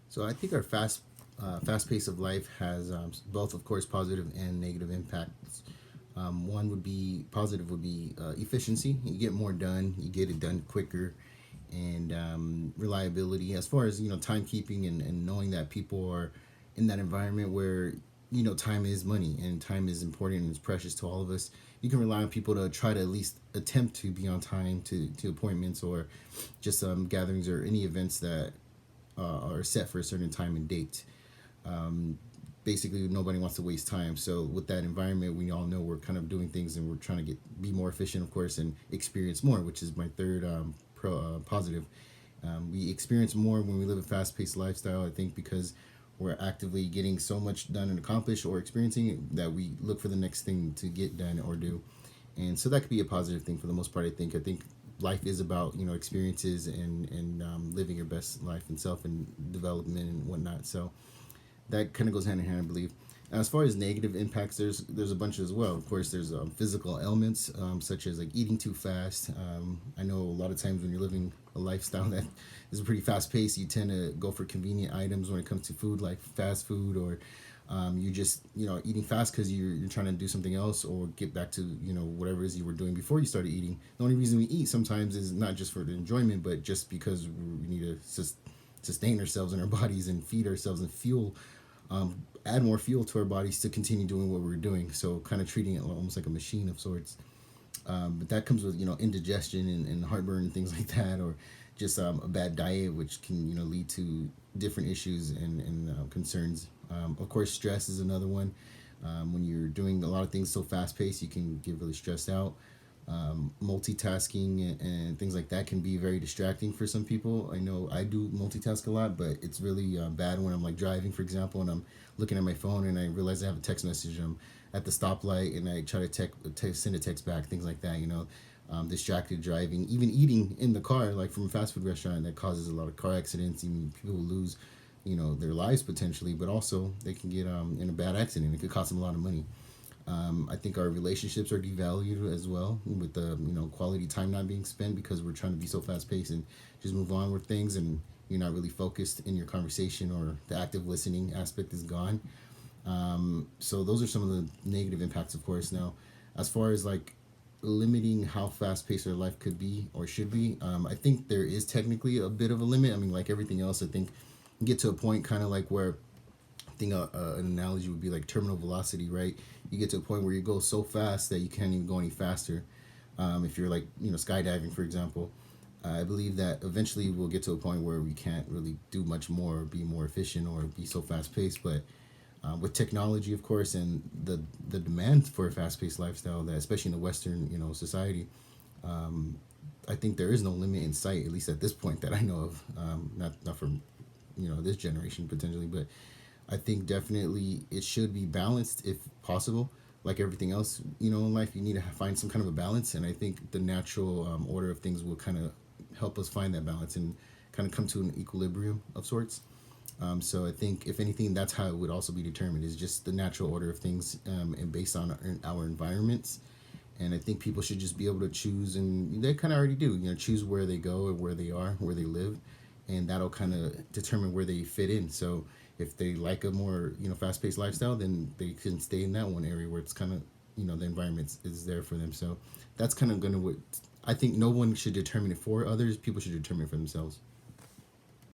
So I think our fast pace of life has both, of course, positive and negative impacts. One would be positive would be efficiency. You get more done. You get it done quicker, and reliability. As far as timekeeping and knowing that people are in that environment where time is money and time is important and it's precious to all of us. You can rely on people to try to at least attempt to be on time to appointments or just gatherings or any events that are set for a certain time and date. Um, Basically, nobody wants to waste time. So with that environment, we all know we're kind of doing things and we're trying to be more efficient, of course, and experience more, which is my third positive. We experience more when we live a fast-paced lifestyle. I think because we're actively getting so much done and accomplished or experiencing it that we look for the next thing to get done or do, and so that could be a positive thing for the most part. I think life is about experiences and living your best life and self and development and whatnot. So that kind of goes hand in hand, I believe. As far as negative impacts, there's a bunch as well. Of course, there's physical ailments such as like eating too fast. I know a lot of times when you're living a lifestyle that is pretty fast paced, you tend to go for convenient items when it comes to food, like fast food, or you just eating fast because you're trying to do something else or get back to whatever it is you were doing before you started eating. The only reason we eat sometimes is not just for the enjoyment, but just because we need to sustain ourselves and our bodies and feed ourselves and fuel, add more fuel to our bodies to continue doing what we're doing. So kind of treating it almost like a machine of sorts. But that comes with indigestion and heartburn and things like that, or just a bad diet, which can lead to different issues and concerns. Of course, stress is another one. When you're doing a lot of things so fast paced, you can get really stressed out. Multitasking and things like that can be very distracting for some people. I know I do multitask a lot, but it's really bad when I'm like driving, for example, and I'm looking at my phone and I realize I have a text message. I'm at the stoplight and I try to send a text back, things like that. Distracted driving, even eating in the car, like from a fast food restaurant, that causes a lot of car accidents. Even people lose, their lives potentially, but also they can get in a bad accident. It could cost them a lot of money. I think our relationships are devalued as well with the quality time not being spent because we're trying to be so fast paced and just move on with things, and you're not really focused in your conversation, or the active listening aspect is gone. So those are some of the negative impacts, of course. Now, as far as like limiting how fast paced our life could be or should be, I think there is technically a bit of a limit. I mean, like everything else, I think you get to a point kind of like where I think an analogy would be like terminal velocity, right? You get to a point where you go so fast that you can't even go any faster. If you're like skydiving, for example, I believe that eventually we'll get to a point where we can't really do much more, or be more efficient, or be so fast paced. But with technology, of course, and the demand for a fast paced lifestyle, that especially in the Western society, um, I think there is no limit in sight, at least at this point that I know of. Not from this generation potentially, but I think definitely it should be balanced if possible. Like everything else, in life, you need to find some kind of a balance, and I think the natural order of things will kind of help us find that balance and kind of come to an equilibrium of sorts. So I think if anything, that's how it would also be determined, is just the natural order of things, and based on our environments. And I think people should just be able to choose, and they kind of already do. Choose where they go, or where they are, where they live, and that'll kind of determine where they fit in. So if they like a more fast paced lifestyle, then they can stay in that one area where it's kind of the environment is there for them. So that's kind of gonna what I think. No one should determine it for others. People should determine it for themselves.